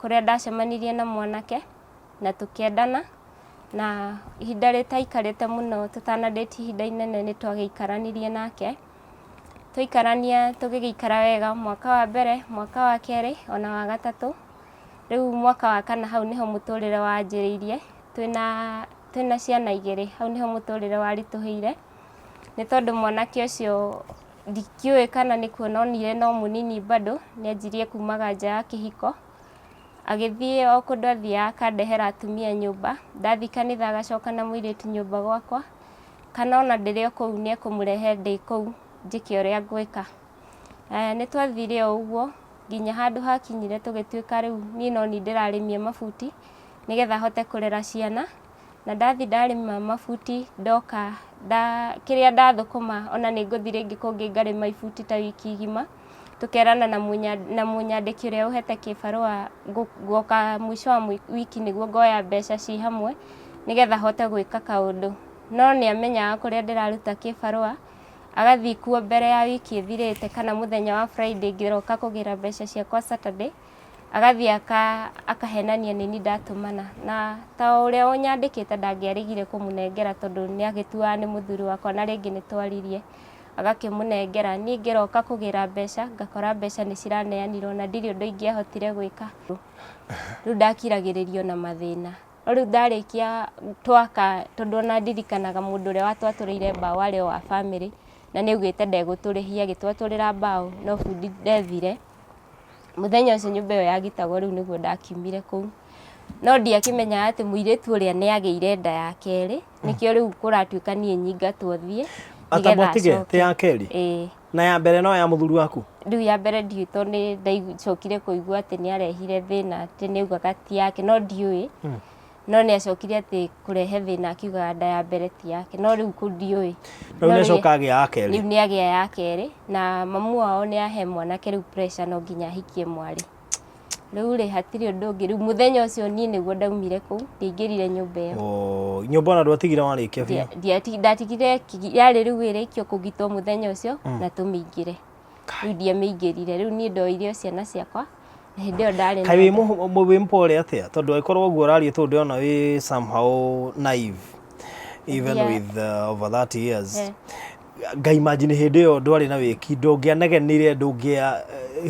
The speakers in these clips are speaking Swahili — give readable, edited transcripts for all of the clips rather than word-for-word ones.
kuria ndacemanirie na mwanake na tukiendana na ihinda ritaikarite muno tutanadate ihinda inene ni twagiikaranirie nake tuikarania tugigikara wega mwaka wa mbere mwaka wa keri ona wa gatatu riu mwaka wa kana hau niho muturire wanjiriirie twina ciana igiri hau niho muturire warituhire ni tondu mwanake ucio ndikiuĩ kana nĩ kuona onire no munini bado nĩanjirie kumaga nja ya kĩhiko agĩthiĩ o kũndũ athiaga akandehera atumia nyũmba ndathi kanitha agacoka na mũirĩtu nyũmba gwakwa kana ona ndĩrĩ o kũu nĩekũmũrehe ndĩ kũu njĩke ũrĩa ngwĩka nĩ twathire o ũguo nginya handũ hakinyire tũgĩtuĩka rĩu niĩ no niĩ ndĩrarĩmia mabuti nĩgetha hote kũrera ciana na ndathi ndarĩma mabuti ndoka kĩrĩa ndathũkũma ona nĩ ngũthi rĩngĩ kũngĩ ngarĩma ibuti ta wiki igima tukerana na mũnyandĩki ũrĩa ũhete kĩbarũa ngoka mũico wa wiki nĩguo ngoya mbeca ci hamwe nĩgetha hote gwĩka kaũndũ no nĩamenyaga kũrĩa ndĩraruta kĩbarũa agathiĩ kuo mbere ya wiki ĩthirĩte kana mũthenya wa Friday ngĩroka kũgĩra mbeca ciakwa Saturday agathiĩ akahenania nini ndatũmana na ta ũrĩa ũnyandĩkĩte ndangĩarigire kũmũnengera tondũ nĩagĩtuaga nĩ mũthuri wakwa na rĩngĩ nĩtwaririe agakĩmũnengera niĩ ngĩroka kũgĩra mbeca ngakora mbeca nĩciraneanirwo na ndirĩ ũndũ ingĩahotire gwĩka rĩu ndakiragĩrĩrio na mathĩna rĩu ndarĩkia twaka tondũ ona ndirikanaga mũndũ ũrĩa watwatũrĩire mbaũ arĩ o wa bamĩrĩ na nĩaugĩte ndegũtũrĩhia agĩtwatũrĩra mbaũ no bundi ndethire muthenya ũcio nyũmba ĩyo yagitagwo rĩu nĩguo ndakiumire kũu no ndiakĩmenyaga atĩ mũirĩtu ũrĩa nĩagĩire nda ya kerĩ nĩkĩo rĩu kũratuĩka niĩ nyingatwo thiĩ atamũtige tĩ ya kerĩ na ya mbere no ya mũthuri waku rĩu ya mbere ndiũĩ tondũ nĩndacokire kũigua atĩ nĩarehire thĩna atĩ nĩaugaga ti yake no ndiũĩ no nĩacokire atĩ kũrehe thĩna akiugaga nda ya mbere ti yake no rĩu ndiũĩ rĩu nĩacoka agĩa ya kerĩ rĩu nĩagĩa ya kerĩ na mamu wao nĩahe mwanake rĩu pressure no nginya ahikie mwarĩ rĩu rĩ hatirĩ ũndũ ũngĩ rĩu mũthenya ũcio niĩ nĩguo ndaumire kũu ndingĩrire nyũmba ĩyo nyũmba ona ndwatigire warĩkia biũ ndatigire yarĩ rĩu ĩrĩkio kũgitwo mũthenya ũcio na tũmĩingĩre rĩu ndiamĩingĩrire rĩu niĩ ndoire ciana ciakwa na hĩndĩ ĩyo ndarĩ kaĩ wĩ mpore atĩa tondũ agĩkorwo ũguo ũraria tondũ ndĩrona wĩ somehow naive even with over 30 years ngaimagine hĩndĩ ĩyo ndwarĩ na wĩki ndũngĩanegenire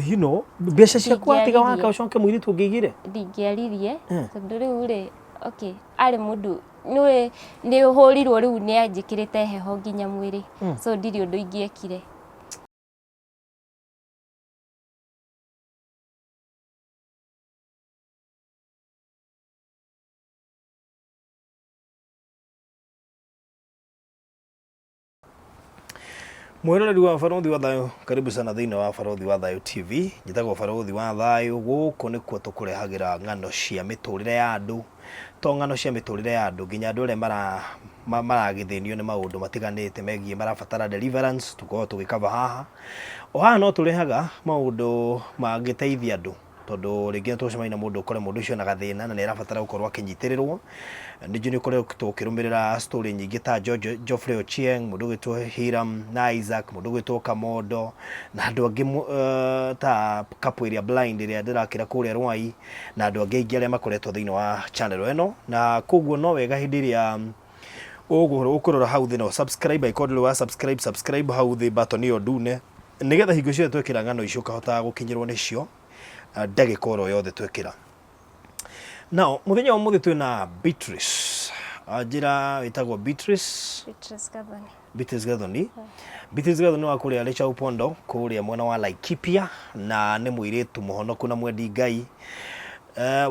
you know mbeca ciaku atiga waka ũcoke mũirĩtu ũngĩigire ndingĩaririe tondũ rĩu rĩ okay arĩ mũndũ nĩ ũhũrirwo rĩu nĩanjĩkĩrĩte heho nginya mwĩrĩ so ndirĩ ũndũ ingĩekire Mwĩroreri wa Barothi wa Thayũ, karibu sana thĩinĩ wa Barothi wa Thayũ TV. Njĩtagwo Barothi wa Thayũ, gũkũ nĩkuo tũkũrehagĩra ng'ano cia mĩtũrĩre ya andũ, to ng'ano cia mĩtũrĩre ya andũ nginya andũ arĩa maragĩthĩnio nĩ maũndũ matiganĩte megiĩ marabatara deliverance, tũkoragwo tũgĩkaba haha. O haha no tũrehaga maũndũ mangĩteithia andũ tondũ rĩngĩ tũcemania na mũndũ ũkore mũndũ ũcio na gathĩna na nĩarabatara gũkorwo akĩnyitĩrĩrwo. Ningĩ nĩũkoretwo ũkĩrũmĩrĩra story nyingĩ ta Geoffrey Ochieng, mũndũ ũgwĩtwo Hiram na Isaac, mũndũ ũgwĩtwo Kamondo na andũ angĩ ta couple ĩrĩa blind ĩrĩa ndĩrakĩra kũrĩa Rwai na andũ angĩ aingĩ arĩa makoretwo thĩinĩ wa channel ĩno, na koguo no wega hĩndĩ ĩrĩa ũkũrora hau thĩ no subscribe icon wa subscribe hau thĩ button ĩyo ndune nĩgetha hingo ciothe twekĩra ng'ano icio ũkahota gũkinyĩrwo nĩcio ndagĩka oro yothe twekĩra. Now mũthenya wa mũthĩ twĩna Beatrice njĩra wĩtagwo Beatrice Gathoni. Beatrice Gathoni wa kũrĩa Rachel Pondo kũrĩa mwena wa Laikipia na nĩ mũirĩtu mũhonoku na mwendi Ngai.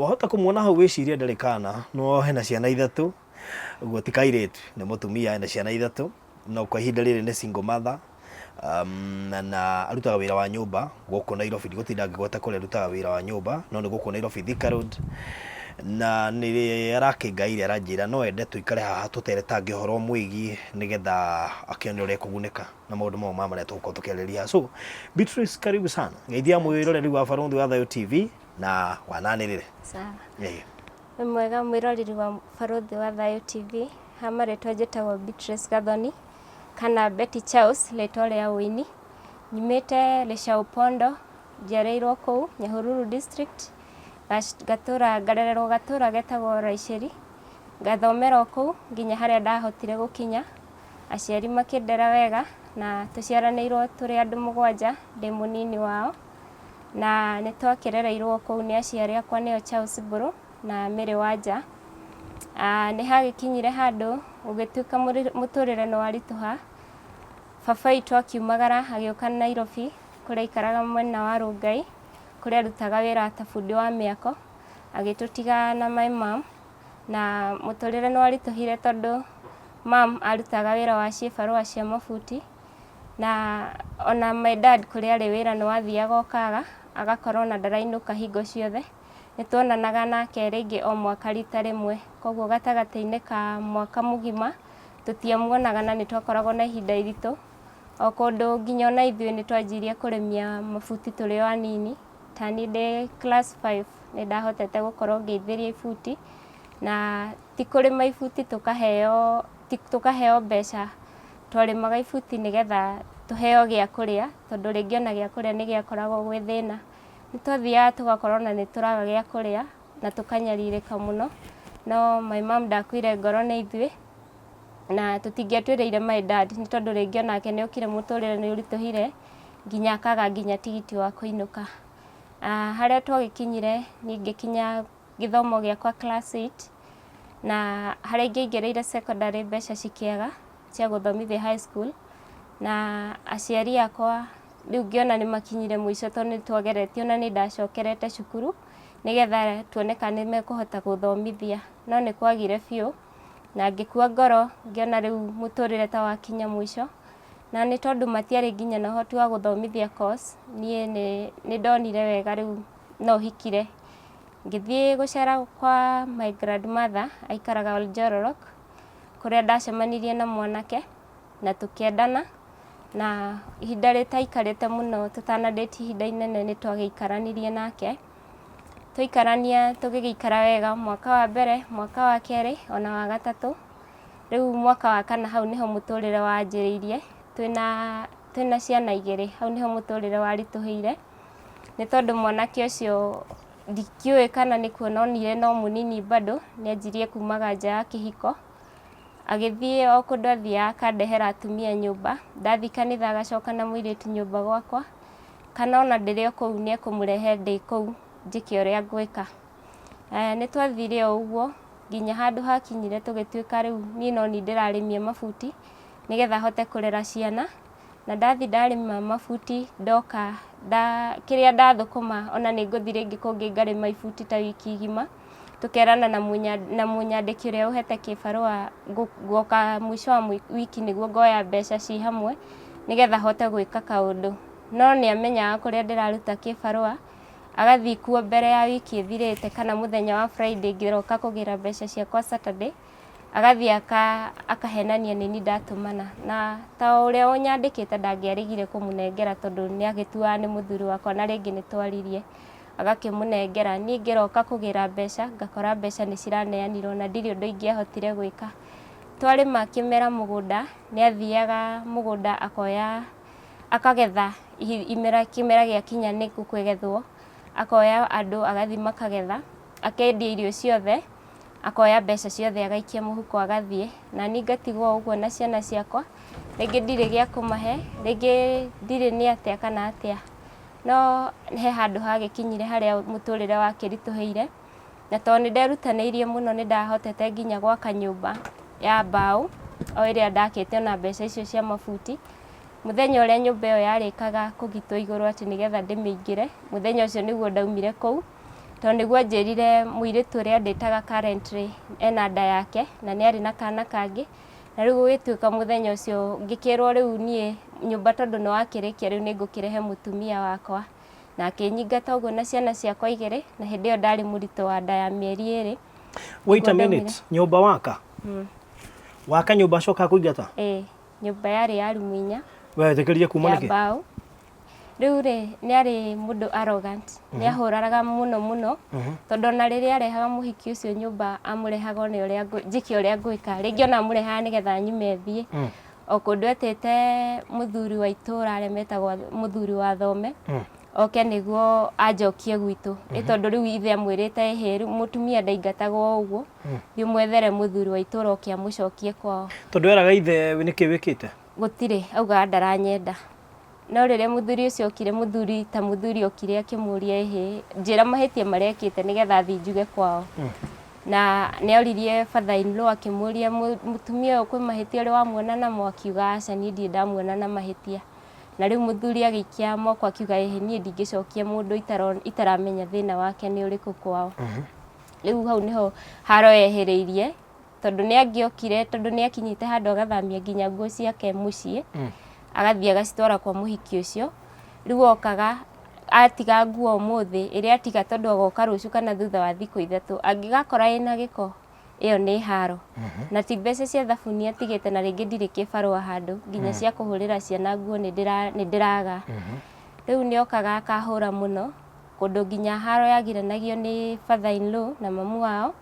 Wahota kũmuona hau wĩciria ndarĩ kana no hena ciana ithatũ ũguo ti kairĩtu nĩ mũtumia hena ciana ithatũ no kwa ihinda rĩrĩ nĩ single mother. Na arutaga wĩra wa nyũmba gũkũ Nairobi, ndigũtinda ngĩgweta kũrĩa arutaga wĩra wa nyũmba no nĩ gũkũ Nairobi Thika Road, na nĩ arakĩngaire aranjĩra no ende tũikare haha tũteretange ũhoro mwĩgiĩ nĩgetha akĩone ũrĩa kũgunĩka na maũndũ mau marĩa tũgũkorwo tũkĩarĩria. So Beatrice, karibu sana geithia mwĩroreri wa Barothi wa Thayũ TV na wananĩrĩre. Sawa. Wĩ mwega mwĩroreri wa Barothi wa Thayũ TV, ha marĩtwa njĩtagwo Beatrice Gathoni kana Betty Charles rĩtwa rĩa ũini. Nyumĩte Rachel Pondo, njiarĩirwo kũu Nyahururu district ngarererwo gatũra getagwo Raiceri, ngathomera kũu nginya harĩa ndahotire gũkinya, aciari makĩndera wega na tũciaranĩirwo tũrĩ andũ 7 ndĩ mũnini wao, na nĩ twakĩrereirwo kũu nĩ aciari akwa nĩo Charles Mburu na Mary Wanja. Nĩ hagĩkinyire handũ gũgĩtuĩka mũtũrĩre nĩ waritũha, baba witũ akiumagara agĩũka Nairobi kũrĩa aikaraga mwena wa Rongai, kũrĩa arutaga wĩra ta bundi wa mĩako, agĩtũtiga na my mom, na mũtũrĩre nĩ waritũhire tondũ mom arutaga wĩra wa cibarũa cia mabuti, na ona my dad kũrĩa arĩ wĩra nĩ wathiaga ũkaga, agakorwo na ndarainũka hingo ciothe. Nĩ tuonanaga nake rĩngĩ o mwaka rita rĩmwe, koguo gatagatĩ-inĩ ka mwaka mũgima tũtiamuonaga na nĩ twakoragwo na ihinda iritũ, o kũndũ nginya ona ithuĩ nĩ twanjirie kũrĩmia mabuti tũrĩ o anini. Ta niĩ ndĩ class 5 nĩ ndahotete gũkorwo ngĩithĩria ibuti, na ti kũrĩma ibuti tũkaheo mbeca, twarĩmaga ibuti nĩgetha tũheo gĩa kũrĩa, tondũ rĩngĩ ona gĩa kũrĩa nĩ gĩakoragwo gwĩ thĩna. Nĩ twathiaga tũgakorwo na nĩ tũraga gĩa kũrĩa na tũkanyarirĩka mũno, no my mom ndakuire ngoro nĩ ithuĩ na tũtingĩatuĩrĩire my dad, nĩ tondũ rĩngĩ onake nĩ okire mũtũrĩre nĩ ũritũhire nginya akaga nginya tigiti wa kũinũka. Harĩa twagĩkinyire niĩ ngĩkinya gĩthomo gĩakwa class 8, na harĩa ingĩaingĩrĩire secondary mbeca cikĩaga cia gũthomithia high school, na aciari akwa rĩu ngĩona nĩ makinyire mũico tondũ nĩ twageretie na nĩ ndacokerete cukuru nĩgetha tuone kana nĩ mekũhota gũthomithia, no nĩ kwagire biũ na ngĩkua ngoro ngĩona rĩu mũtũrĩre ta wakinya mũico, na nĩ tondũ matiarĩ nginya na ũhoti wa gũthomithia course, niĩ nĩ ndonire wega rĩu no hikire. Ngĩthiĩ gũcera kwa my grandmother aikaraga Oljororok, kũrĩa ndacemanirie na mwanake na tũkĩendana, na ihinda rĩtaikarĩte mũno tũtanadĩti ihinda inene nĩ twagĩikaranirie nake. Twaikarania tũgĩgĩikara wega mwaka wa mbere, mwaka wa kerĩ, ona wa gatatũ. Rĩu mwaka wa kana hau nĩho mũtũrĩre wanjĩrĩirie, twĩna ciana 2, hau nĩho mũtũrĩre waritũhĩire, nĩ tondũ mwanake ũcio ndikiũĩ kana nĩ kuona onire no mũnini bado, nĩ anjirie kumaga nja ya kĩhiko, agĩthiĩ o kũndũ athiaga akandehera atumia nyũmba, ndathiĩ kanitha agacoka na mũirĩtu nyũmba gwakwa, kana ona ndĩrĩ o kũu nĩ ekũmũrehe ndĩ kũu njĩke ũrĩa ngwĩka. Nĩ twathire o ũguo nginya handũ hakinyire tũgĩtuĩka rĩu niĩ no niĩ ndĩrarĩmia mabuti nĩgetha hote kũrera ciana, na ndathiĩ ndarĩma mabuti ndoka kĩrĩa ndathũkũma ona nĩ ngũthiĩ rĩngĩ kũngĩ ngarĩma ibuti ta wiki ng'ima, tũkerana na mũnyandĩki ũrĩa ũhete kĩbarũa ngoka mũico wa wiki nĩguo ngoya mbeca ci hamwe nĩgetha hote gwĩka kaũndũ, no nĩ amenyaga kũrĩa ndĩraruta kĩbarũa, agathiĩ kuo mbere ya wiki ĩthirĩte kana mũthenya wa Friday ngĩroka kũgĩra mbeca ciakwa Saturday, agathiĩ akahenania nĩ niĩ ndatũmana, na ta ũrĩa ũnyandĩkĩte ndangĩarigire kũmũnengera tondũ nĩ agĩtuaga nĩ mũthuri wakwa na rĩngĩ nĩ twaririe, agakĩmũnengera. Niĩ ngĩroka kũgĩra mbeca ngakora mbeca nĩ ciraneanirwo na ndirĩ ũndũ ingĩahotire gwĩka. Twarĩma kĩmera mũgũnda, nĩ athiaga mũgũnda akagetha kĩmera gĩakinya nĩ gũkĩgethwo, akoya andũ agathiĩ makagetha, akendia irio ciothe, akoya mbeca ciothe agaikia mũhuko agathiĩ, na niĩ ngatigwo ũguo na ciana ciakwa, rĩngĩ ndirĩ gĩa kũmahe, rĩngĩ ndirĩ nĩ atĩa kana atĩa, no he handũ hagĩkinyire harĩa mũtũrĩre wakĩritũhĩire, na tondũ nĩ nderutanĩirie mũno nĩ ndahotete nginya gwaka nyũmba ya mbaũ o ĩrĩa ndakĩte na mbeca icio cia mabuti. Mũthenya ũrĩa nyũmba ĩyo yarĩkaga kũgitwo igũrũ atĩ nĩgetha ndĩmĩingĩre, mũthenya ũcio nĩguo ndaumire kũu, tondũ nĩguo anjĩrire mũirĩtu ũrĩa ndĩtaga currently ena nda yake na nĩ arĩ na kana kangĩ, na rĩu gũgĩtuĩka mũthenya ũcio ngĩkĩrwo rĩu niĩ nyũmba tondũ nĩ wakĩrĩkia rĩu nĩ ngũkĩrehe mũtumia wakwa, na akĩnyingata ũguo na ciana ciakwa 2, na hĩndĩ ĩyo ndarĩ mũritũ wa nda ya mĩeri 2. Wait a minute, nyũmba waka? Waka nyũmba acoka kũingata? Nyũmba yarĩ ya rumu 4. Wetĩkĩrie kuma nĩkĩ? Rĩu rĩ nĩ arĩ mũndũ arrogant, nĩ ahũraga mũno tondũ ona rĩrĩa arehaga mũhiki ũcio nyũmba amũrehaga ona ũrĩa njĩke ũrĩa ngwĩka, rĩngĩ ona amũrehaga nĩgetha nyume thiĩ, o kũndũ etĩte mũthuri wa itũũra arĩa metagwo mũthuri wa Thome, oke niguo anjokie gwitũ nĩ tondũ rĩu ithe amwĩrĩte heru mũtumia ndaingatagwo ũguo thiĩ mwethere mũthuri wa itũũra oke amũcokie kwao. Tondũ eraga ithe nĩkĩ wĩkĩte? Gũtirĩ, auga ndaranyenda. No rĩrĩa mũthuri ũcio okire, mũthuri okire akĩmũria njĩra mahĩtia marĩa ekĩte nĩgetha thiĩ njuge kwao. Na nĩoririe father-in-law akĩmũria mũtumia ũyũ kwĩ mahĩtia ũrĩ wamuona namo, akiuga aca niĩ ndirĩ ndamuona na mahĩtia. Na rĩu mũthuri agĩikia moko akiuga niĩ ndingĩcokia mũndũ itaramenya thĩna wake nĩ ũrĩkũ kwao. Rĩu hau nĩho haro yehereirie tondũ nĩangĩokire, tondũ nĩakinyĩte handũ agathamia nginya nguo ciake mũciĩ, agathiĩ agacitwara kwa mũhiki ũcio. Rĩu okaga atiga nguo ũmũthĩ, ĩrĩa atiga tondũ agoka rũciũ kana thutha wa thikũ ithatũ, angĩgakora ĩna gĩko, ĩyo nĩ haro. Na ti mbeca cia thabuni atigĩte, na rĩngĩ ndirĩ kĩbarũa handũ, nginya cia kũhũrĩra ciana nguo nĩndĩraga. Rĩu nĩokaga akahũra mũno, kũndũ nginya haro yagiranagio nĩ father-in-law na mamu wao.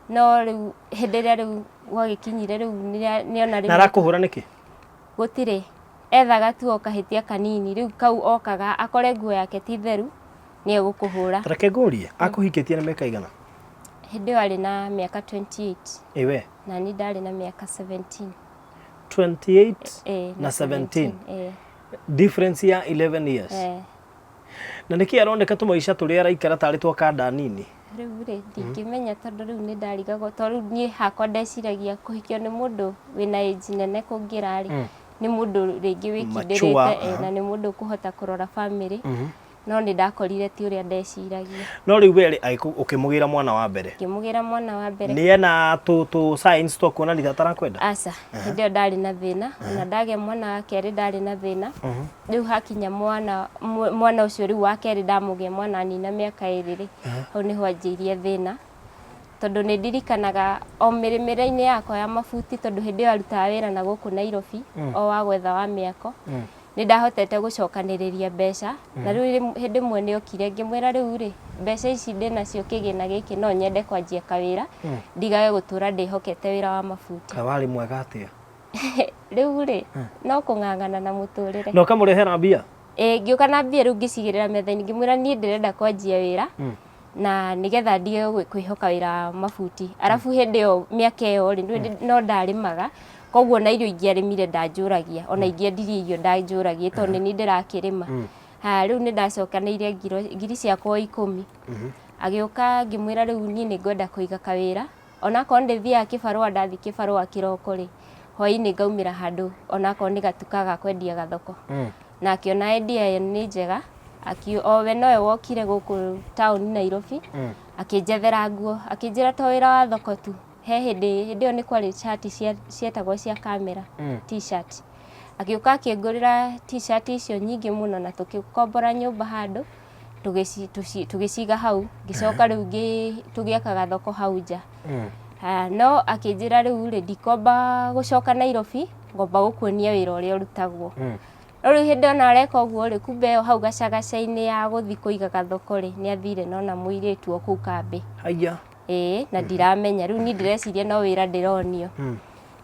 No rĩu hĩndĩ ĩrĩa rĩu gwagĩkinyire rĩu nĩona rĩu. Na arakũhũra nĩkĩ? Gũtirĩ, ethaga tu o kahĩtia kanini, rĩu kau okaga akore nguo yake ti theru nĩegũkũhũra. Reke ngũrie, akũhikĩtie na mĩaka igana? Hĩndĩ ĩyo arĩ na mĩaka 28. Ĩwe? Na niĩ ndarĩ na mĩaka 17. 28 na 17? Difference ya 11 years? Na nĩkĩ aroneka tũmaica tũrĩa araikara tarĩ twa kanda nini? Rĩu rĩ ndingĩmenya tondũ rĩu nĩndarigagwo, tondũ niĩ hakwa ndeciragia kũhikio nĩ mũndũ wĩna age nene kũngĩra rĩ, nĩ mũndũ rĩngĩ wĩkindĩrĩte na nĩ mũndũ ũkũhota kũrora family. No nĩndakorire ti ũrĩa ndeciragia. No rĩu we ũkĩmũgĩra mwana wa mbere? Ngĩmũgĩra mwana wa mbere. Nĩ ena signs twa kuonania atarakwenda? Aca, hĩndĩ ĩyo ndarĩ na thĩna, na ndagĩa mwana wa kerĩ ndarĩ na thĩna. Rĩu hakinya mwana ũcio rĩu wa kerĩ ndamũgĩa mwana nina mĩaka ĩrĩ rĩ, hau nĩho anjĩirie thĩna. Tondũ nĩndirikanaga o mĩrĩmĩre-inĩ yakwa ya mabuti, tondũ hĩndĩ ĩyo arutaga wĩra na gũkũ Nairobi o wa gwetha wa mĩako, nĩndahotete gũcokanĩrĩria mbeca. Na rĩu hĩndĩ ĩmwe nĩokire ngĩmwĩra rĩu rĩ, mbeca ici ndĩnacio kĩgĩna gĩkĩ no nyende kwanjia kawĩra, ndigage gũtũra ndĩhokete wĩra wa mabuti. Kawarĩ mwega atĩa? Rĩu rĩ no kũng'ang'ana na mũtũrĩre. Na ũkamũrehera mbia? Ngĩũka na mbia rĩu ngĩcigĩrĩra metha-inĩ, ngĩmwĩra niĩ ndĩrenda kwanjia wĩra na nĩgetha ndige kwĩhoka wĩra wa mabuti. Arabu hĩndĩ ĩyo mĩaka ĩyo rĩ no ndarĩmaga, koguo na irio ingĩarĩmire ndanjũragia, ona ingĩendirie irio ndanjũragia tondũ nĩ niĩ ndĩrakĩrĩma. Rĩu nĩndacokanĩire ngiri ciakwa 10. Agĩũka ngĩmwĩra rĩu niĩ nĩngwenda kũiga kawĩra, onakorwo ndĩthiaga kĩbarũa, ndathiĩ kĩbarũa kĩroko rĩ, hwaĩ-inĩ ngaumĩra handũ onakorwo nĩ gatuka ga kwendia gathoko. Na akĩona idea ĩyo nĩ njega, o we nowe wokire gũkũ taũni Nairobi, akĩnjethera nguo, akĩnjĩra to wĩra wa thoko tu, he hĩndĩ ĩyo nĩ kwarĩ shati cietagwo cia kamera, t-shirt. Agĩũka akĩngũrĩra t-shirt icio nyingĩ mũno na tũgĩkombora nyũmba handũ, tũgĩciga hau, ngĩcoka rĩu tũgĩaka gathoko hau nja. No akĩnjĩra rĩu rĩ ndikomba gũcoka Nairobi, ngomba gũkuonia wĩra ũrĩa ũrutagwo. Rĩu hĩndĩ ona areka ũguo rĩ, kumbe ĩyo hau gacagaca-inĩ ya gũthiĩ kũiga gathoko rĩ, nĩathire na ona mũirĩtu o kũu kambĩ. Haiya. Na ndiramenya, rĩu niĩ ndĩreciria no wĩra ndĩronio.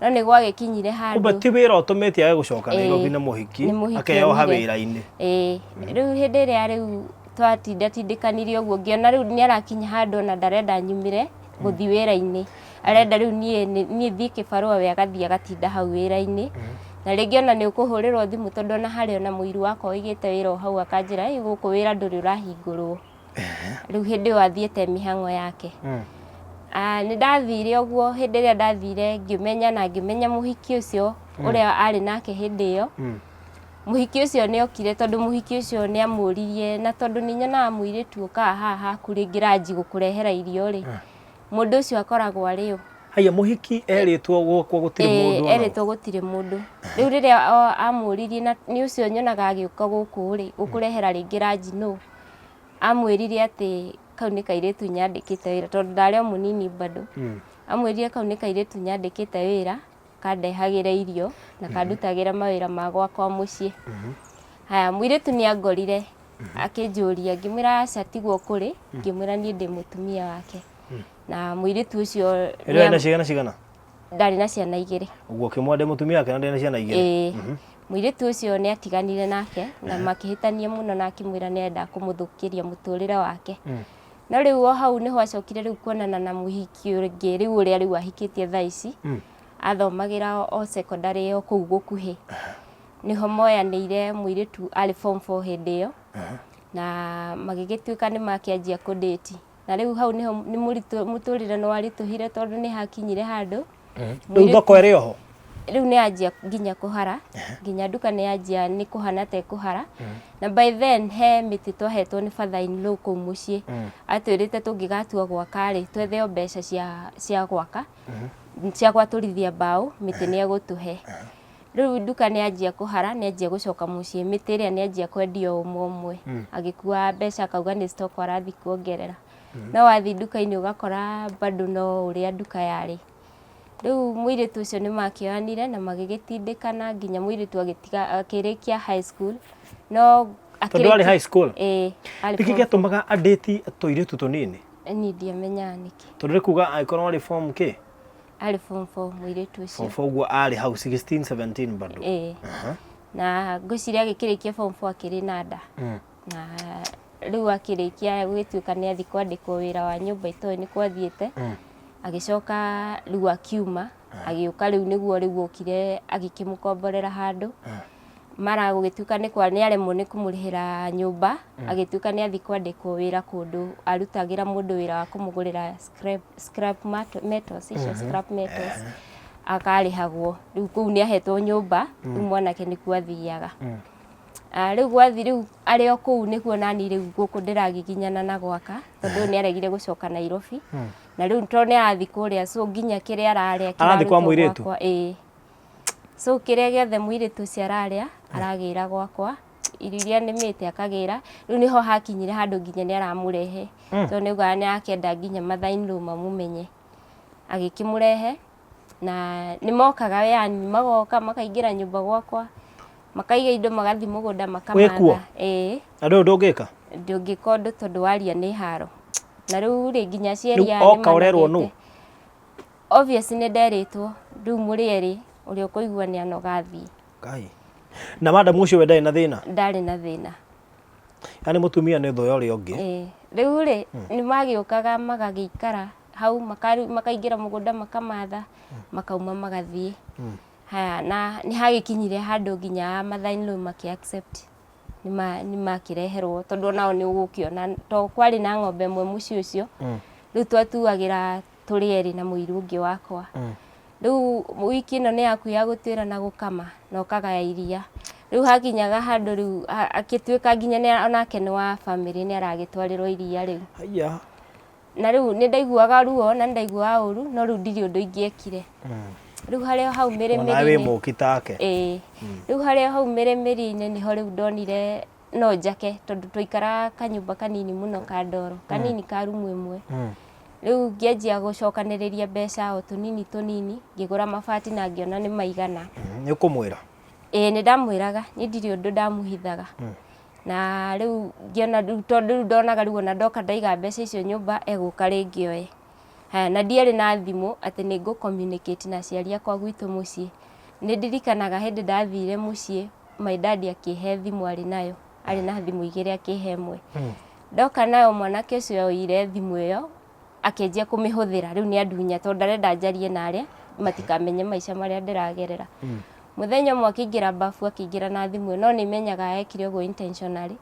No nĩ gwagĩkinyire handũ. Kumbe ti wĩra ũtũmĩte age gũcoka Nairobi na mũhiki, akeyoha wĩra-inĩ. Rĩu hĩndĩ ĩrĩa rĩu twatindatindĩkanirie ũguo, ngĩona rĩu nĩarakinya handũ ona ndarenda nyumĩre gũthiĩ wĩra-inĩ. Arenda rĩu niĩ thiĩ kĩbarũa, we agathiĩ agatinda hau wĩra-inĩ. Na rĩngĩ ona nĩ ũkũhũrĩrwo thimũ tondũ ona harĩ ona mũiru wakwa wĩigĩte wĩra o hau, akanjĩra gũkũ wĩra ndũrĩ ũrahingũrwo. Rĩu hĩndĩ ĩyo athiĩte mĩhang'o yake. Nĩndathire ũguo, hĩndĩ ĩrĩa ndathire ngĩmenya mũhiki ũcio ũrĩa arĩ nake hĩndĩ ĩyo. Mũhiki ũcio nĩokire tondũ mũhiki ũcio nĩamũririe, na tondũ nĩnyonaga mũirĩtu ũkaga haha haku rĩngĩ ranji gũkũrehera irio rĩ, mũndũ ũcio akoragwo arĩ ũ. Haya mũhiki erĩtwo gwakwa gũtirĩ mũndũ? Erĩtwo gũtirĩ mũndũ. Rĩu rĩrĩa amũririe, na nĩ ũcio nyonaga agĩũka gũkũ rĩ, gũkũrehera rĩngĩ ranji no, amwĩrire atĩ kau nĩ kairĩtu nyandĩkĩte wĩra, tondũ ndarĩ o mũnini bado. Amwĩrire kau nĩ kairĩtu nyandĩkĩte wĩra, kandehagĩra irio na kandutagĩra mawĩra ma gwakwa mũciĩ. Haya mũirĩtu nĩangorire akĩnjũria, ngĩmwĩra aca tiguo kũrĩ, ngĩmwĩra niĩ ndĩ mũtumia wake. Na mũirĩtu ũcio ena ciana cigana? Ndarĩ na ciana 2. Ũguo ũkĩmwenda mũtumia wake na ndarĩ na ciana 2? Mũirĩtu ũcio nĩ atiganire nake na makĩhĩtania mũno na akĩmwĩra nĩ enda kũmũthũkĩria mũtũrĩre wake. No rĩu o hau nĩho acokire rĩu kuonana na mũhiki ũngĩ rĩu ũrĩa rĩu ahikĩtie thaa ici. Athomagĩra o secondary o kũu gũkuhĩ. Nĩho moyanĩire mũirĩtu arĩ form 4 hĩndĩ ĩyo na magĩgĩtuĩka nĩ makĩanjia kũdate. Na rĩu hau nĩho mũtũrĩre nĩ waritũhire tondũ nĩ hakinyire handũ. Rĩu thoko ĩrĩ oho? Rĩu nĩ yanjia nginya kũhara, nginya nduka nĩ yanjia nĩ kũhana ta ĩkũhara. Na by then he mĩtĩ twahetwo nĩ father-in-law kũu mũciĩ. Atwĩrĩte tũngĩgatua gwaka-rĩ twethe o mbeca cia gwaka, cia gwatũrithia mbaũ, mĩtĩ nĩ egũtũhe. Rĩu nduka nĩ yanjia kũhara, nĩ yanjia gũcoka mũciĩ, mĩtĩ ĩrĩa nĩ yanjia kwendio ũmwe ũmwe. Agĩkua mbeca akauga nĩ stock arathiĩ kuongerera. No wathiĩ nduka-inĩ ũgakora bado no ũrĩa nduka yarĩ. Rĩu mũirĩtu ũcio nĩ makĩoyanire na magĩgĩtindĩkana nginya mũirĩtu akĩrĩkia high school. No tondũ arĩ high school? Nĩkĩ gĩatũmaga adate tũirĩtu tũnini? Niĩ ndiamenyaga nĩkĩ. Tondũ kuga agĩkorwo arĩ form kĩ? Arĩ form 4 mũirĩtu ũcio. Form 4 ũguo arĩ hau 16, 17 bado? Na ngwĩciria agĩkĩrĩkia form 4 akĩrĩ na nda. Na rĩu akĩrĩkia gũgĩtuĩka nĩ athiĩ kwandĩkwo wĩra wa nyũmba itoĩ nĩ kwathiĩte. Agĩcoka rĩu akiuma, agĩũka rĩu nĩguo rĩu okire agĩkĩmũkomborera handũ. Mara gũgĩtuĩka nĩ aremwo nĩ kũmũrĩhĩra nyũmba, agĩtuĩka nĩ athiĩ kwandĩkwo wĩra kũndũ arutagĩra mũndũ wĩra wa kũmũgũrĩra scrap metals, scrap metals. Akarĩhagwo. Rĩu kũu nĩ ahetwo nyũmba, rĩu mwanake nĩkuo athiaga. Rĩu gwathi rĩu arĩ o kũu nĩkuo nani rĩu gũkũ ndĩragiginyana na gwaka tondũ nĩ aregire gũcoka Nairobi. Na rĩu tondũ nĩ arathiĩ kũrĩa so nginya kĩrĩa ararĩa arathiĩ kwa mũirĩtu. So kĩrĩa gĩothe mũirĩtu ũcio ararĩa aragĩra gwakwa, irio iria nĩmĩte akagĩra. Rĩu nĩho hakinyire handũ nginya nĩ aramũrehe tondũ nĩ augaga nĩ akĩenda nginya mother-in-law mamũmenye. Agĩkĩmũrehe na nĩ mokaga yani magoka makaingĩra nyũmba gwakwa, makaiga indo magathiĩ mũgũnda makamatha. Na rĩu ndũngĩka? Ndũngĩka ũndũ tondũ waria nĩ haro. Na rĩu nginya aciari nĩ ũrerwo nũ? Obvious nĩ nderĩtwo rĩu mũrĩ erĩ ũrĩa ũkũigua nĩ anoga athiĩ. Ngai. Na madam ũcio we ndarĩ na thĩna? Ndarĩ na thĩna. Yani mũtumia nĩ thũ ya ũrĩa ũngĩ? Rĩu nĩ magĩũkaga magagĩikara hau makaingĩra mũgũnda makamatha, makauma magathiĩ. Haya na nĩ hagĩkinyire handũ nginya mother-in-law maki-accept nĩ makĩreherwo tondũ nao nĩ ũgũkĩona to kwarĩ na ng'ombe ĩmwe mũciĩ ũcio. Rĩu twatuagĩra tũrĩ erĩ na mũirũ ũngĩ wakwa. Rĩu wiki ĩno nĩ yaku ya gũtuĩra na gũkama na ũkagaya iria. Rĩu hakinyaga handũ rĩu agĩtuĩka nginya onake nĩ wa family nĩ aragĩtwarĩrwo iria rĩu. Na rĩu nĩ ndaiguaga ruo na ndaiguaga ũru no rĩu ndirĩ ũndũ ingĩekire. Rĩu harĩa hau mĩrĩmĩri-inĩ rĩu harĩa hau mĩrĩmĩri-inĩ nĩho rĩu ndonire no njake tondũ twaikara kanyũmba kanini mũno ka ndoro kanini ka rumu ĩmwe. Rĩu ngĩanjia gũcokanĩrĩria mbeca o tũnini tũnini ngĩgũra mabati na ngĩona nĩ maigana. Nĩ ũkũmwĩra? Nĩ ndamwĩraga nĩ ndirĩ ũndũ ndamũhithaga. Na rĩu ngĩona tondũ rĩu ndonaga rĩu ona ndoka ndaiga mbeca icio nyũmba egũka rĩngĩ oe. Na ndiarĩ na thimũ atĩ nĩ ngũ communicate na aciari akwa gwitũ mũciĩ. Nĩ ndirikanaga hĩndĩ ndathire mũciĩ my dad akĩhe thimũ arĩ na thimũ igĩrĩ akĩhe ĩmwe. Ndoka nayo mwanake ũcio oire thimũ ĩyo akĩanjia kũmĩhũthĩra rĩu nĩ andunya tondũ ndarenda njarie na arĩa matikamenye maica marĩa ndĩragerera. Mũthenya ũmwe akĩingĩra bafu akĩingĩra na thimũ no nĩmenyaga ekire ũguo intentionally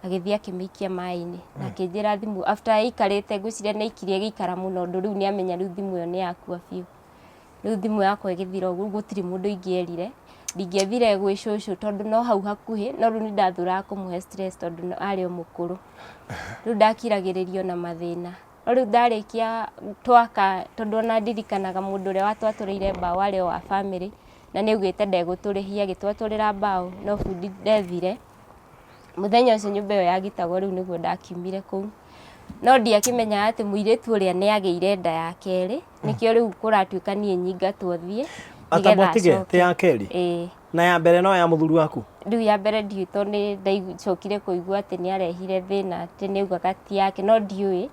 agĩthiĩ akĩmĩikia maĩ-inĩ na akĩnjĩra thimũ after aikarĩte ngwĩciria nĩ aikirie gĩikara mũno ũndũ rĩu nĩ amenya rĩu thimũ ĩyo nĩ yakua biũ. Rĩu thimũ yakwa ĩgĩthira ũguo gũtirĩ mũndũ ingĩerire, ndingĩathire gwĩ cũcũ tondũ no hau hakuhĩ no rĩu nĩ ndathũraga kũmũhe stress tondũ arĩ o mũkũrũ. Rĩu ndakiragĩrĩrio na mathĩna. No rĩu ndarĩkia twaka tondũ ona ndirikanaga mũndũ ũrĩa watwatũrĩire mbaũ arĩ o wa family na nĩ augĩte ndegũtũrĩhia agĩtwatũrĩra mbaũ no bundi ndethire. Mũthenya ũcio nyũmba ĩyo yagitagwo rĩu nĩguo ndakiumire kũu. No ndiakĩmenyaga atĩ mũirĩtu ũrĩa nĩ agĩire nda ya kerĩ nĩkĩo rĩu kũratuĩka niĩ nyingatwo thiĩ nĩgetha acoke. Ya kerĩ? Na ya mbere no ya mũthuri waku? Rĩu ya mbere ndiũĩ tondũ nĩ ndacokire kũigua atĩ nĩ arehire thĩna atĩ nĩ augaga ti yake no ndiũĩ.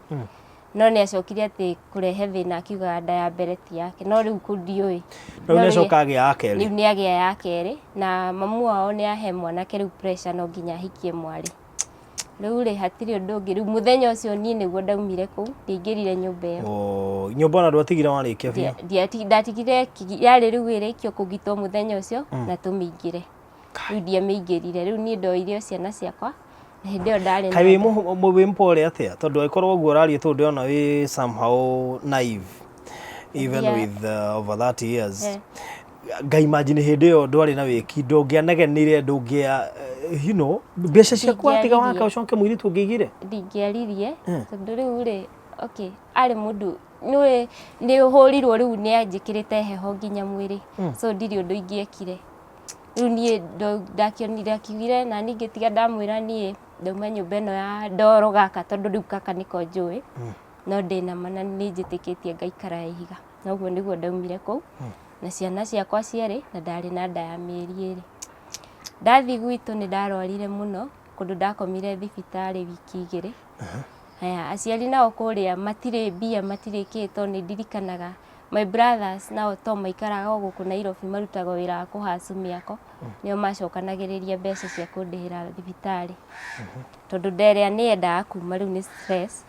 no nĩ acokire atĩ kũrehe thĩna akiuga nda ya mbere ti yake, no rĩu ndiũĩ. Rĩu nĩ acoka agĩa ya kerĩ. Rĩu nĩ agĩa ya kerĩ na mamu wao nĩ ahe mwanake rĩu pressure no nginya ahikie mwarĩ. Rĩu rĩ hatirĩ ũndũ ũngĩ, rĩu mũthenya ũcio niĩ nĩguo ndaumire kũu, ndiaingĩrire nyũmba ĩyo. Nyũmba ona ndwatigire warĩkia biũ? Ndatigire yarĩ rĩu ĩrĩkio kũgitwo mũthenya ũcio na tũmĩingĩre. Rĩu ndiamĩingĩrire, rĩu niĩ ndoire ciana ciakwa na hĩndĩ ĩyo ndarĩ na kaĩ wĩ mpore atĩa, tondũ angĩkorwo ũguo ũraria tondũ ndĩrona wĩ somehow naive even with over 30 years. Ngai imagine hĩndĩ ĩyo ndwarĩ na wĩki, ndũngĩanegenire, you know, mbeca ciaku atiga waka ũcoke mũirĩtu ũngĩigire? Ndingĩaririe tondũ rĩu rĩ okay, arĩ mũndũ nĩ ũhũrirwo rĩu nĩ anjĩkĩrĩte heho nginya mwĩrĩ, so ndirĩ ũndũ ingĩekire. Rĩu niĩ ndakĩonire akiugire na niĩ ngĩtiga ndamwĩra niĩ ndauma nyũmba ĩno ya ndoro gaka tondũ rĩu gaka nĩko njũĩ, no ndĩna ma na nĩ njĩtĩkĩtie ngaikara Ihiga. Na ũguo nĩguo ndaumire kũu na ciana ciakwa cierĩ na ndarĩ na nda ya mĩeri 2. Ndathi gwitũ nĩ ndarwarire mũno kũndũ ndakomire thibitarĩ wiki 2. Haya, aciari nao kũrĩa matirĩ mbia matirĩ kĩ tondũ nĩ ndirikanaga my brothers nao to maikaraga gũkũ Nairobi marutaga wĩra wa kũhacu mĩako, nĩo macokanagĩrĩria mbeca cia kũndĩhĩra thibitarĩ. Tondũ nderĩa nĩ yendaga kuma rĩu nĩ stress.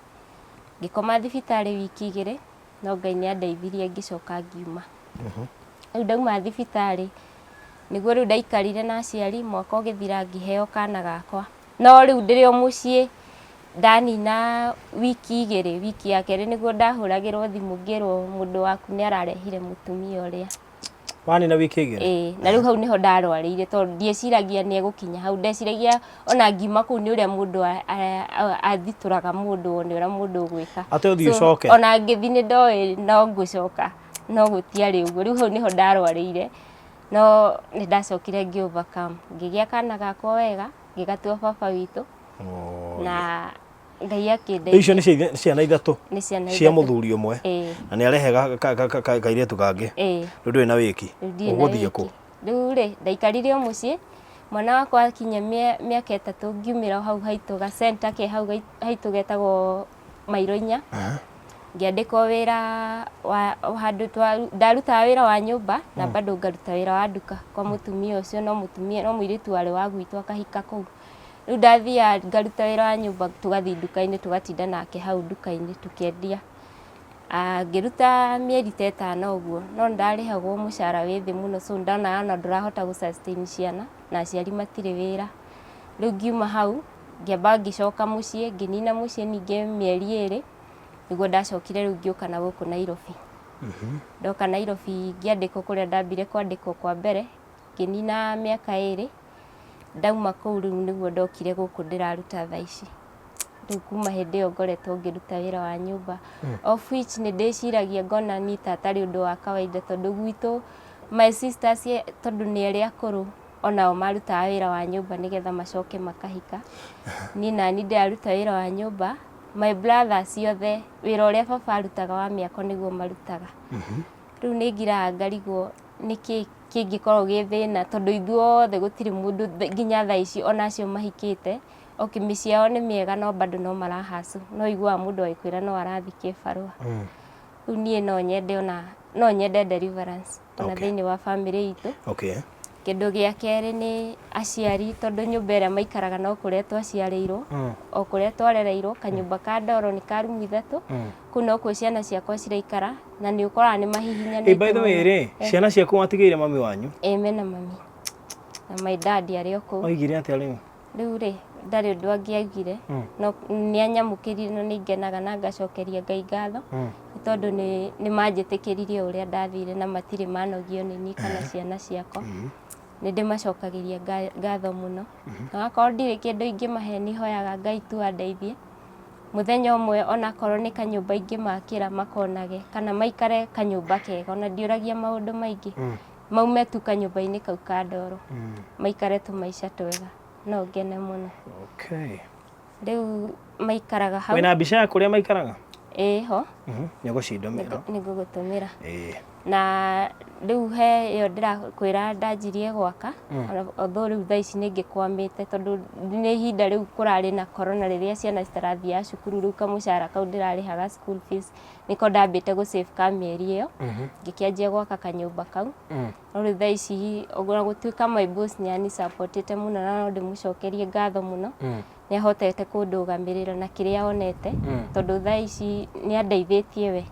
Ngĩkoma thibitarĩ wiki 2 no Ngai nĩ andeithirie ngĩcoka ngiuma. Rĩu ndauma thibitarĩ nĩguo rĩu ndaikarire na aciari mwaka ũgĩthira ngĩheo kana gakwa. No rĩu ndĩrĩ o mũciĩ ndanina wiki 2, wiki ya kerĩ nĩguo ndahũragĩrwo thimũ ngĩrwo mũndũ waku nĩ ararehire mũtumia ũrĩa. Wanina wiki 2? Na rĩu hau nĩho ndarwarĩire tondũ ndieciragia nĩ egũkinya hau, ndeciragia ona ngiuma kũu nĩ ũrĩa mũndũ athitũraga mũndũ one ũrĩa mũndũ ũgwĩka. Atĩ ũthiĩ ũcoke? Ona ngĩthi nĩ ndoĩ no ngũcoka no gũtiarĩ ũguo, rĩu hau nĩho ndarwarĩire no nĩ ndacokire ngĩ overcome, ngĩgĩa kana gakwa wega ngĩgatua baba witũ na Ngai akĩndeithia. Icio nĩ ciana 3? Nĩ ciana 3 cia mũthuri ũmwe na nĩ arehe kairĩtu kangĩ. Rĩu ndũrĩ na wĩki, ũgũthiĩ kũ? Rĩu rĩ ndaikarire o mũciĩ, mwana wakwa akinya mĩaka 3 ngiumĩra hau haitũ ga center ke hau haitũ getagwo Mairo 4. Ngĩandĩkwo wĩra wa handũ ndarutaga wĩra wa nyũmba na bado ngaruta wĩra wa nduka kwa mũtumia ũcio, no mũirĩtu warĩ wa gwitũ akahika kũu. Rĩu ndathia ngaruta wĩra wa nyũmba tũgathiĩ nduka-inĩ tũgatinda nake hau nduka-inĩ tũkĩendia. Ngĩruta mĩeri 5 ũguo no ndarĩhagwo mũcara wĩ thĩ mũno, so ndona ona ndũrahota gũ sustain ciana na aciari matirĩ wĩra. Rĩu ngiuma hau ngĩamba ngĩcoka mũciĩ, ngĩnina mũciĩ ningĩ mĩeri 2 nĩguo ndacokire rĩu ngĩũka na gũkũ Nairobi. Ndoka Nairobi ngĩandĩkwo kũrĩa ndambire kwandĩkwo kwa mbere, ngĩnina mĩaka 2. Ndauma kũu rĩu nĩguo ndokire gũkũ ndĩraruta thaa ici. Rĩu kuma hĩndĩ ĩyo ngoretwo ngĩruta wĩra wa nyũmba, of which nĩ ndĩciragia ngona niĩ ta atarĩ ũndũ wa kawaida tondũ gwitũ my sisters tondũ nĩ arĩa akũrũ onao marutaga wĩra wa nyũmba nĩgetha macoke makahika. Niĩ nani ndĩraruta wĩra wa nyũmba, my brothers othe wĩra ũrĩa baba arutaga wa mĩako nĩguo marutaga. Rĩu nĩ ngiraga ngarigwo nĩkĩ kĩngĩkorwo gĩ thĩna tondũ ithuothe gũtirĩ mũndũ nginya thaa ici ona acio mahikĩte. Okay, mĩciĩ yao nĩ mĩega no bado no marahacu, no iguaga mũndũ agĩkwĩra no arathiĩ kĩbarũa. Rĩu niĩ no nyende deliverance ona thĩinĩ wa family itũ. Kĩndũ gĩa kerĩ nĩ aciari tondũ nyũmba ĩrĩa maikaraga no kũrĩa twaciarĩirwo, o kũrĩa twarereirwo, kanyũmba ka ndoro nĩ ka rumu 3, kũu no kuo ciana ciakwa ciraikara na nĩ ũkoraga nĩ mahihinyanĩte. By the way rĩ, ciana ciaku watigĩire mami wanyu? Mena mami na my dad arĩ o kũu. Oigire atĩa rĩu? Rĩu rĩ ndarĩ ũndũ angĩaugire, no nĩ anyamũkĩrire no nĩ ngenaga na ngacokeria Ngai ngatho tondũ nĩ manjĩtĩkĩririe ũrĩa ndathire na matirĩ manogio nĩ niĩ kana ciana ciakwa. Nĩ ndĩmacokagĩria ngatho mũno. Na akorwo ndirĩ kĩndũ ingĩmahe nĩ hoyaga Ngai tu andeithie. Mũthenya ũmwe onakorwo nĩ kanyũmba ingĩmakĩra makonage kana maikare kanyũmba kega, ona ndiũragia maũndũ maingĩ. Maume tu kanyũmba-inĩ kau ka ndoro, maikare tũmaica twega, no ngene mũno. Rĩu maikaraga hau. Wĩna mbica ya kũrĩa maikaraga? Ho. Nĩgũcindomĩra. Nĩngũgũtũmĩra. na riu he yo ndirakwira ndanjirie gwaka although riu thaa ici ningikwamite tondu ni ihinda riu kurari na corona riria ciana citarathia cukuru riu kamucara kau ndirarihaga school fees niko ndambite gu save ka mieri iyo ngikianjia gwaka kanyumba kau no riu thaa ici ogora gutuika my boss ni ani supportite muno na no ndimucokerie ngatho muno ni ahotete kundugamirira na kiria onete tondu thaa ici ni andeithitie we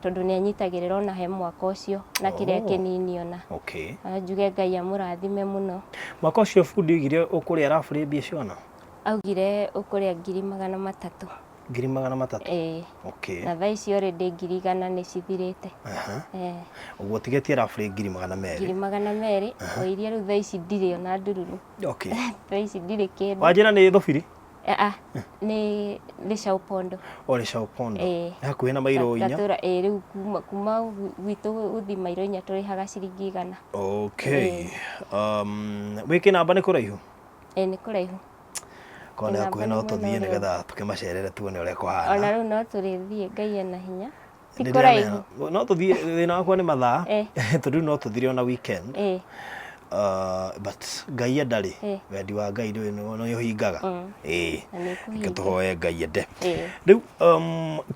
tondu ni anyitagirira ona he mwaka ucio na kiria kinini ona njuge Ngai amurathime muno mwaka ucio fundi igire ukuria arafuri mbia ciona augire ukuria 300,000 300,000 na thaa ici already 100,000 ni cithirite uguo tigetie arafuri 200,000 o iria riu thaa ici ndire ona ndururu thaa ici ndire kindu wajira ni thofiri ni Lisha Upondo Lisha Upondo hakuhina mairo 4 gatura riu kuma gwitu uthi mairo 4 turihaga ciringi 100 wiki namba ni kuraihu ni kuraihu kona hakuhi no tuthie nigetha tukimacerere tuone uria kwahana ona riu no turithie Ngai ena hinya ti kuraihu no tuthie thina wakwa ni mathaa tondu no tuthire ona weekend but Ngai endari wendi wa Ngai no yohingaga ngituhoe Ngai ende riu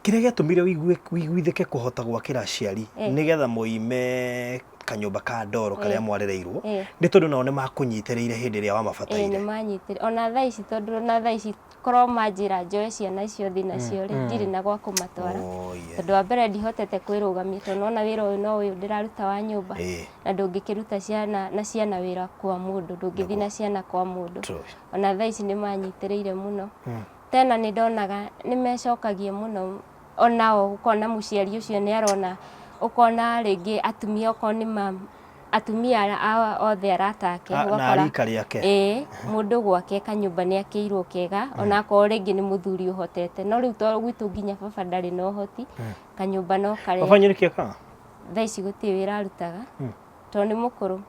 kiria giatumire wiguithike kuhota gwakira aciari nigetha muime kanyumba ka ndoro karia mwarereirwo ni tondu nao ni makunyitireire hindi ria wa mabataire ni manyitire ona thaa ici tondu na thaa ici korwo manjira njoe ciana icio thina cio ndiri na gwa kumatwara tondu wa mbere ndihotete kwirugamia tondu ona wira uyu no uyu ndiraruta wa nyumba na ndungikiruta ciana wira kwa mundu ndungithi na ciana kwa mundu ona thaa ici ni manyitireire muno tena ni ndonaga ni mecokagie muno onao ukona muciari ucio ni arona ukona ringi atumia ukona atumia othe aratake mundu gwake kanyumba ni akirwo kega ona ko ringi ni muthuri uhotete no riu to gwitu nginya baba ndari no hoti kanyumba no kare baba nyiriki ka thaa ici guti wira arutaga to ni mukuru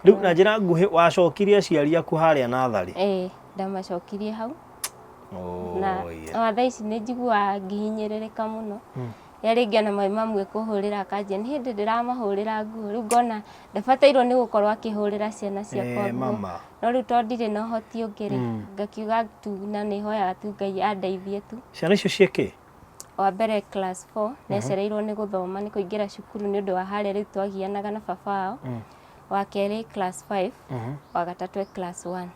riu na njira nguhi wacokirie aciari aku haria nathari ndamacokirie hau na thaa ici ni njigua ngihinyiririka muno yaringi ona mai mamwe kuhurira akanjia ni hindi ndiramahurira nguo riu ngona ndabatairwo ni gukorwo akihurira ciana ciakwa nguo no riu to ndire no hoti ungiri ngakiuga tu na ni hoyaga tu Ngai andeithie tu ciana icio cieke wa mbere class 4 necereirwo ni guthoma ni kuingira cukuru ni undu wa haria riu twagianaga na baba wao wa keri class 5 wa gatatu class 1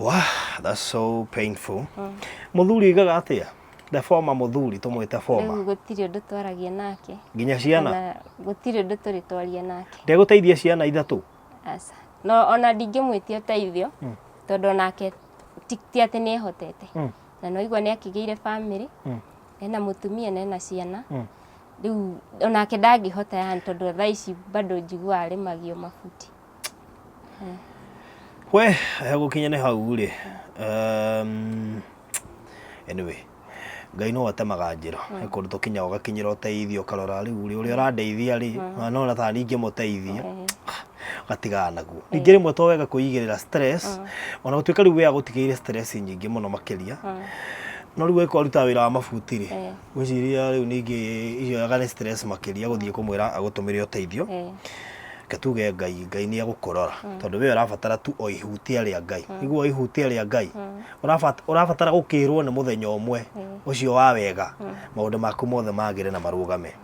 wow that's so painful muthuri igaga atia the former muthuri tumwite former gutiri undu twaragia nake nginya ciana gutiri undu turi twaria nake ndeguteithia ciana ithatu asa no ona ndingimwitia uteithio tondu nake ti ati ni ehotete na no igwa ni akigeire family ena mutumia na ena ciana riu onake ndangihota yani tondu thaa ici bado njigua arimagio mafuti we gukinya ni hau ri anyway Ngai no atemaga njira kundu tukinya ugakinyira uteithio karora riu uri uria urandeithia ri no na ta ningi muteithia gatigana naguo ningi rimwe to wega kuigirira stress ona gutuika riu we agutigeire stress nyingi muno makiria no riu eko aruta wira wa mafuti ri gwiciria riu ningi iyo agane stress makiria guthie kumwira agutumire uteithio katuge Ngai ni agukorora tondu we urabatara tu o ihutia ria Ngai igua ihutia ria Ngai urabatara gukirwo ni muthenya umwe ucio wa wega maundu maku mothe magire na marugame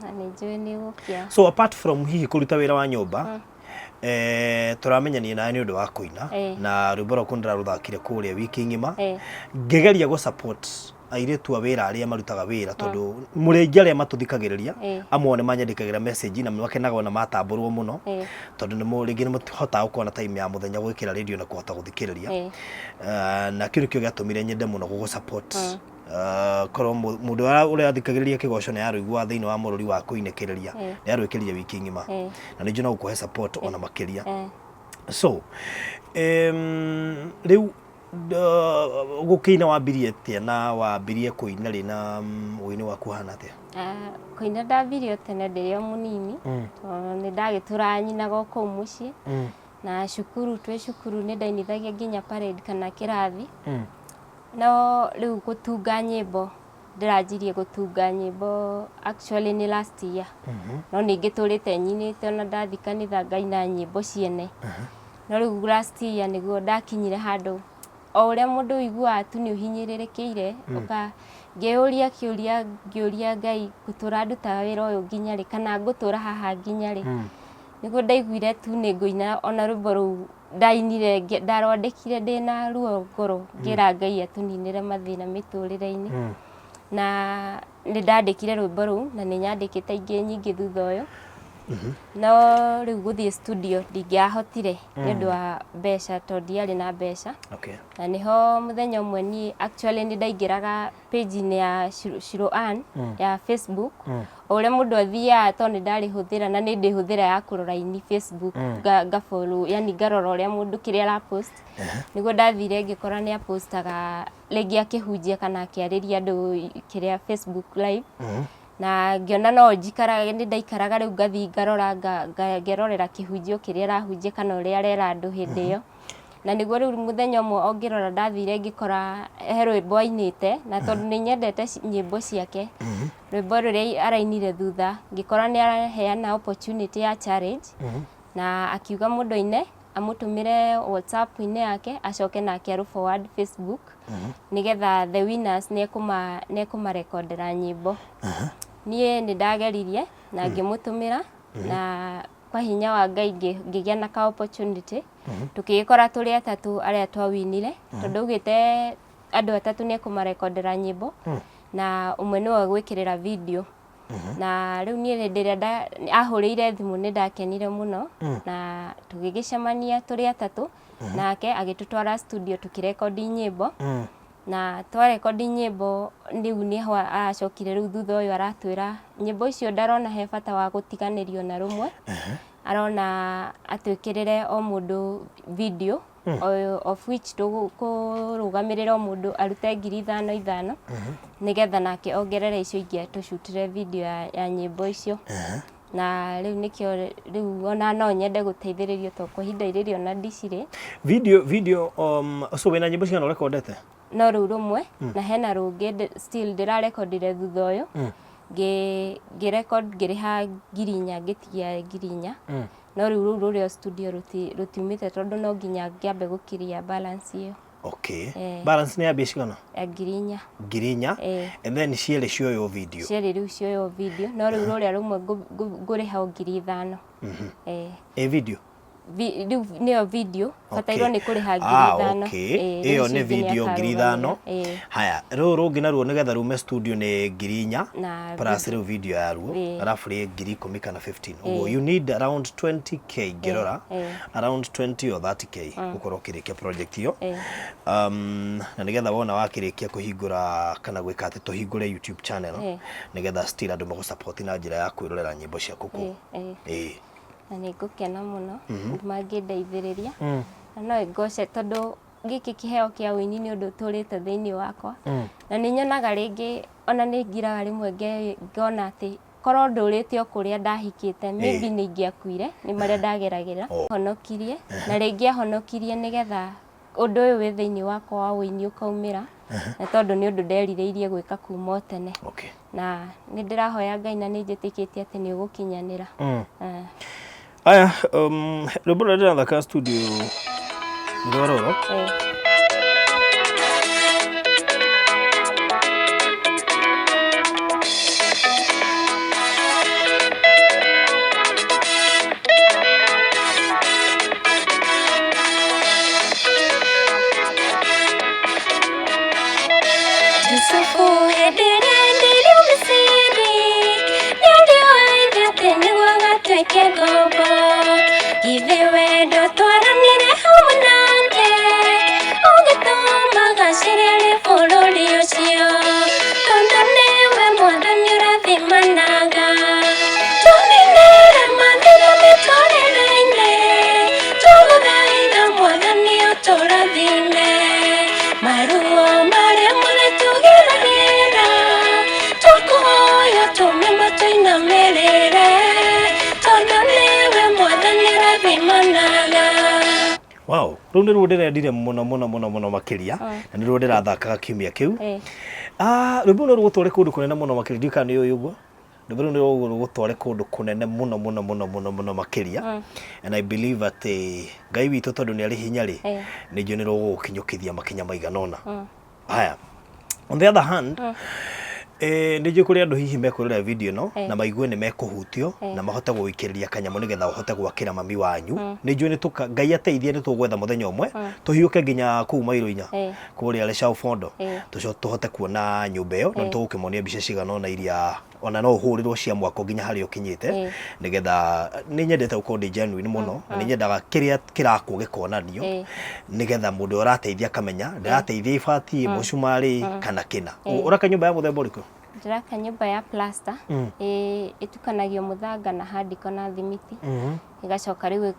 so apart from hihi kuruta wira wa nyumba turamenyania na ni undu wa kuina na rwimbo rwaku ndiraruthakire kuria wiki ngima ngegeria go support airetu awira aria marutaga wira tondu murengi aria matuthikagiriria amwe ni manyandikagira message na makenaga ona matamburwo muno tondu ni murengi ni muhota ukona time ya muthenya gwikira radio na kuhota guthikiriria na kiru kio giatumire nyende muno gugu support korwo mundu uria athikagiriria kigoco ni arigwa thiini wa mururi wa kuinekiriria ni arwikiria wiki ngima na ni njuna gukuhe support ona makiria so riu gukina wambirie tia na wambirie kuina ri na uini waku hana tia kuina ndambirie tene ndirio munini ni ndagitura nyinaga ku mucii na cukuru ni ndainithagia nginya parade kana kirathi no riu gutunga nyimbo ndĩranjirie gũtunga nyĩmbo actually nĩ last year. No ningĩ tũrĩte nyinĩte ona ndathi kanitha ngaina nyĩmbo ciene. No rĩu last year nĩguo ndakinyire handũ o ũrĩa mũndũ ũiguaga tu nĩ ũhinyĩrĩrĩkĩire ngĩũria kĩũria ngĩũria Ngai ngũtũra ndutaga wĩra ũyũ nginya rĩ kana ngũtũra haha nginya rĩ. Nĩguo ndaiguire tu nĩ ngũina ona rwĩmbo rũu ndainire ndarwandĩkire ndĩna ruo ngoro ngĩra Ngai atũninĩre mathĩna mĩtũrĩre-inĩ. Na nĩ ndandĩkire rwĩmbo rũu na nĩ nyandĩkĩte ingĩ nyingĩ thutha ũyũ. No rĩu gũthiĩ studio ndingĩahotire nĩ ũndũ wa mbeca tondũ ndiarĩ na mbeca. Na nĩho mũthenya ũmwe niĩ actually nĩ ndaingĩraga page-inĩ ya Shiro Ann ya Facebook. O ũrĩa mũndũ athiaga tondũ nĩ ndarĩhũthĩra na nĩ ndĩhũthĩra ya kũrora ini Facebook ngafollow yani ngarora ũrĩa mũndũ kĩrĩa arapost. Nĩguo ndathire ngĩkora nĩ apostaga rĩngĩ akĩhunjia kana akĩarĩria andũ kĩrĩa Facebook live. Na ngĩona no njikarage nĩ ndaikaraga rĩu ngathi ngarora ngerorera kĩhunjio kĩrĩa arahunjia kana ũrĩa arera andũ hĩndĩ ĩyo. Na nĩguo rĩu mũthenya ũmwe o ngĩrora ndathire ngĩkora he rwĩmbo ainĩte na tondũ nĩ nyendete nyĩmbo ciake. Rwĩmbo rũrĩa arainire thutha ngĩkora nĩ araheana opportunity ya challenge. Na akiuga mũndũ aine amũtũmĩre WhatsApp-inĩ yake acoke nake forward Facebook nĩgetha the winners nĩ ekũmarekondera nyĩmbo. Niĩ nĩ ndageririe na ngĩmũtũmĩra na kwa hinya wa Ngai ngĩgĩa na ka opportunity. Tũkĩgĩkora tũrĩ atatũ arĩa twawinire tondũ augĩte andũ atatũ nĩ ekũmarekondera nyĩmbo na ũmwe nĩwe gwĩkĩrĩra video. Na rĩu niĩ hĩndĩ ĩrĩa ahũrĩire thimũ nĩ ndakenire mũno na tũgĩgĩcemania tũrĩ atatũ nake agĩtũtwara studio tũkĩrekondi nyĩmbo. Na twarekondi nyĩmbo rĩu nĩho acokire rĩu thutha ũyũ aratwĩra nyĩmbo icio ndarona he bata wa gũtiganĩrio na rũmwe. Arona atwĩkĩrĩre o mũndũ video of which tũkũrũgamĩrĩra o mũndũ arute 5,000 nĩgetha nake ongerere icio ingĩ tũcutire video ya nyĩmbo icio. Na rĩu nĩkĩo rĩu ona no nyende gũteithĩrĩrio to kwa ihinda rĩrĩ ona ndicirĩ. Video so wĩna nyĩmbo cigana ũrekondete? No rĩu rũmwe na hena rũngĩ still ndĩrarekondire thutha ũyũ. Ngĩrekondi ngĩrĩha 4,000 ngĩtigia 4,000. No rĩu rũu rũrĩa studio rũtiumĩte tondũ no nginya ngĩambe gũkiria balance ĩyo. Balance nĩ ya mbia cigana? 4,000. 4,000? And then cierĩ cioywo video? Cierĩ rĩu cioywo video no rĩu rũrĩa rũmwe ngũrĩha o 5,000. Video? Rĩu nĩyo video batairwo nĩ kũrĩha 5,000. Ĩyo nĩ video 5,000. Haya rũu rũngĩ naruo nĩgetha rume studio nĩ 4,000 plus rĩu video yaruo arabu rĩ 10,000 kana 15. You need around 20k ngĩrora around 20 or 30k gũkorwo ũkĩrĩkia project ĩyo. Na nĩgetha wona wakĩrĩkia kũhingũra kana gwĩka atĩ tũhingũre YouTube channel nĩgetha still andũ magũsupport na njĩra ya kwĩrorera nyĩmbo ciaku kũu. Na nĩ ngũkena mũno mangĩndeithĩrĩria na no ngoce tondũ gĩkĩ kĩheo kĩa ũini nĩ ũndũ ũtũrĩte thĩinĩ wakwa. Na nĩ nyonaga rĩngĩ ona nĩ ngiraga rĩmwe ngona atĩ korwo ndũrĩte o kũrĩa ndahikĩte maybe nĩ ingĩakuire nĩ marĩa ndageragĩra honokirie na rĩngĩ ahonokirie nĩgetha ũndũ ũyũ wĩ thĩinĩ wakwa wa ũini ũkaumĩra. Na tondũ nĩ ũndũ nderirĩirie gwĩka kuma tene. Na nĩ ndĩrahoya Ngai na nĩ njĩtĩkĩtie atĩ nĩ ũgũkinyanĩra. Aya rwĩmbo rũrĩa ndĩrathaka studio nĩ rũrũ. Ithe wendo twaranire hamwe nake Wow, rĩu nĩ ruo ndĩrendire mũno makĩria na nĩ ruo ndĩrathakaga kiumia kĩu. Rwĩmbo rũrũ rũgũtware kũndũ kũnene mũno makĩria, ndiũĩ kana nĩ ũĩ ũguo. Rwĩmbo rũrũ nĩ rũgũtware kũndũ kũnene mũno makĩria, and I believe that Ngai witũ tondũ nĩ arĩ hinya rĩ, nĩ njũĩ nĩ rũgũkinyũkithia makinya maigana ũna. Haya, on the other hand, nĩ njũĩ kũrĩ andũ hihi mekũrora video ĩno na maigue nĩ mekũhutio na mahote gwĩkĩrĩria kanyamũ nĩgetha ũhote gwakĩra mami wanyu. Nĩ njũĩ nĩ Ngai ateithie nĩ tũgwetha mũthenya ũmwe tũhiũke nginya kũu Mairũ-inya kũrĩa Leshau Fondo tũhote kuona nyũmba ĩyo na tũgũkĩmonia mbica cigana ũna iria ona no ũhũrĩrwo cia mwako nginya harĩa ũkinyĩte, nĩgetha nĩ nyendete gũkorwo ndĩ genuine mũno na nĩ nyendaga kĩrĩa kĩrakwo gĩkonanio, nĩgetha mũndũ ũrateithia akamenya ndĩrateithia ibati mũcumarĩ kana kĩna. Ũraka nyũmba ya mũthemba ũrĩkũ? Ndĩraka nyũmba ya plaster ĩtukanagio mũthanga na handiko na thimiti, ĩgacoka rĩu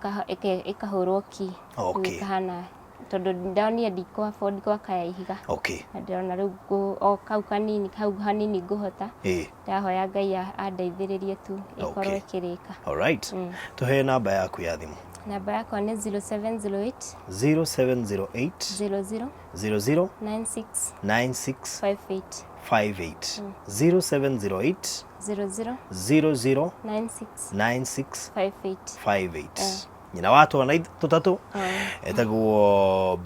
ĩkahũrwo ki, ĩkahana tondũ ndonire ndiko afford gwaka ya ihiga. Na ndĩrona rĩu o kau kanini kau hanini ngũhota, ndahoya Ngai andeithĩrĩrie tu ĩkorwo ĩkĩrĩka. Alright, tũhe namba yaku ya thimũ. Namba yakwa nĩ 0708 00 96 58 0708 00 96 58. Nyina wa twana tũtatũ etagwo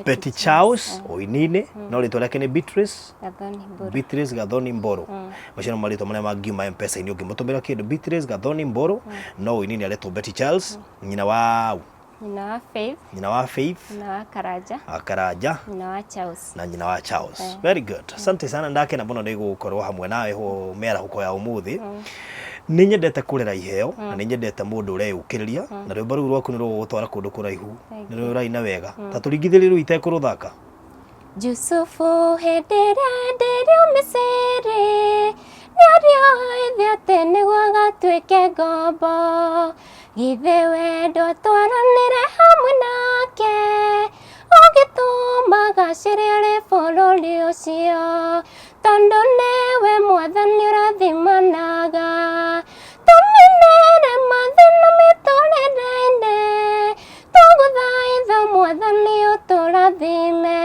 Betty Charles Oinine, no rĩtwa rĩake nĩ Beatrice Gathoni Mboro. Macio no marĩtwa marĩa mangiuma M-Pesa-inĩ ũngĩmũtũmĩra kĩndũ. Beatrice Gathoni Mboro, no Oinine aretwo Betty Charles. Nyina wa Faith, nyina wa Karanja, na nyina wa Charles. Very good. Asante sana, ndakena mũno nĩ gũkorwo hamwe nawe ho mĩarahuko ya ũmũthĩ. Nĩ nyendete kũrera iheo na nĩ nyendete mũndũ ũreũkĩrĩria, na rwĩmbo rũu rwaku nĩ rũgũgũtwara kũndũ kũraihu, nĩ rũraina wega. Ta tũringithĩrie rĩu itekũrũthaka. Yusufu hĩndĩ ĩrĩa ndĩrĩ Misiri, nĩarĩoĩthia atĩ nĩguo gatuĩke ngombo, githĩ wendo twaranĩre hamwe nake ũgĩtũma gacĩre arĩ bũrũri ũcio, tondũ nĩwe Mwathani ũrathimanaga, tũninĩre mathĩna mĩtũrĩre-inĩ, tũgũthaitha Mwathani ũtũrathime,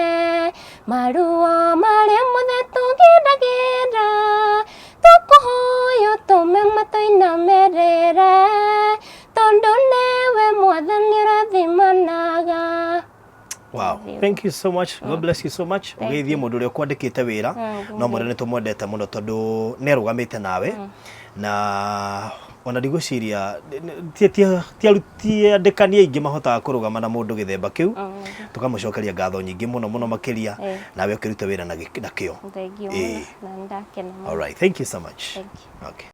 maruo marĩa mothe tũgeragĩra, tũkũhoya ũtũme matũinamĩrĩre, tondũ nĩwe Mwathani ũrathimanaga. Wow, thank you so much. God bless you so much. Ũgeithie mũndũ ũrĩa ũkwandĩkĩte wĩra, no mwĩre nĩ tũmwendete mũno tondũ nĩ arũgamĩte nawe, na ona ndigũciria ti andĩkani aingĩ mahotaga kũrũgama na mũndũ gĩthemba kĩu. Tũkamũcokeria ngatho nyingĩ mũno makĩria, nawe ũkĩruta wĩra na kĩo. Thank you. All right, thank you so much. Okay.